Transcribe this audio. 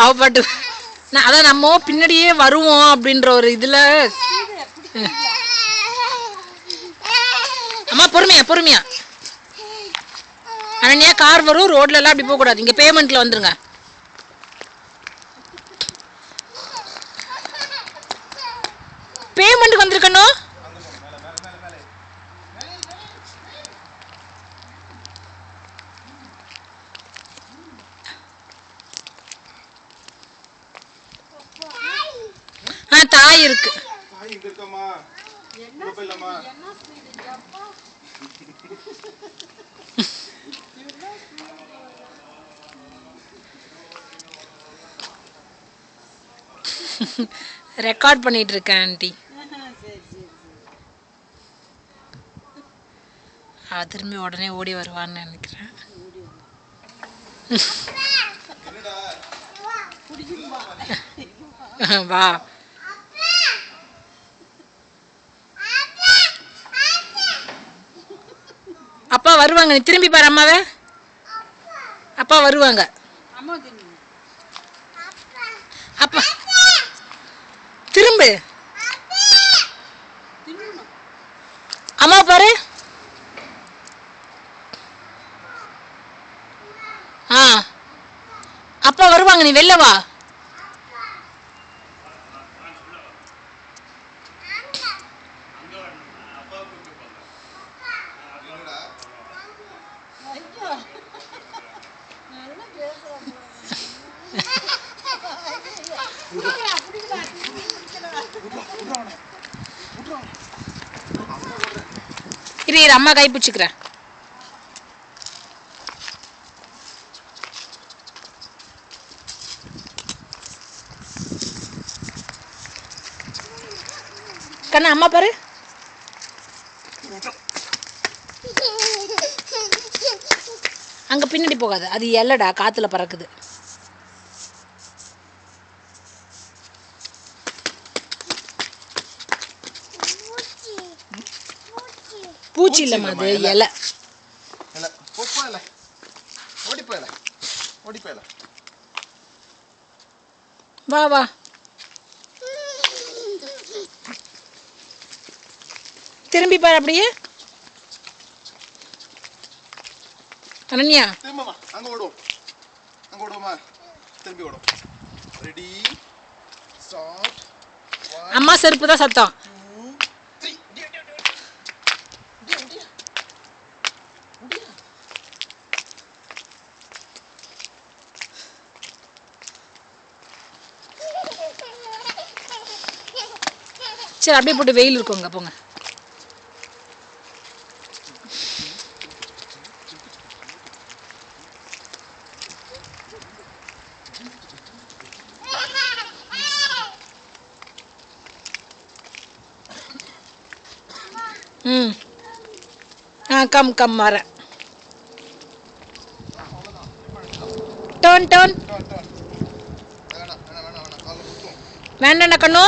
அவ பாட்டு நான் அதான் நம்ம பின்னாடியே வருவோம் அப்படின்ற ஒரு இதில். அம்மா பொறுமையா பொறுமையா. அனன்யா கார் வரும், ரோட்லலாம் அப்படி போகக்கூடாது. இங்கே பேமெண்ட்டில் வந்துருங்க. பேமெண்ட்டுக்கு வந்திருக்கணும். தாய் இருக்கு. ரெக்கார்ட் பண்ணிட்டு இருக்கேன் ஆண்டி. அவ திரும்பி உடனே ஓடி வருவான்னு நினைக்கிறேன். வா அப்பா வருவாங்க. நீ திரும்பி பாரு அம்மாவை. அப்பா வருவாங்க. அப்பா திரும்பு. அம்மா பாரு. அப்பா வருவாங்க. நீ வெளில வா. இரு அம்மா கை பிடிச்சிக்கிறேன். கண்ணா அம்மா பாரு. அங்க பின்னாடி போகாது, அது எல்லடா காத்துல பறக்குது. பூச்சி இல்லம்மா, அது இலை. வா வா. திரும்பி பாரு அப்படியே. அனன்யா அங்க ஓடுவோம். அங்க ஓடுவோமா? திரும்பி ஓடும். Ready start. அம்மா செருப்பு தான் சத்தம். சரி அப்படியே போட்டு வெயில் இருக்குங்க போங்க. கம் கம் வரேன். Turn turn. வேண்டாம் கண்ணு.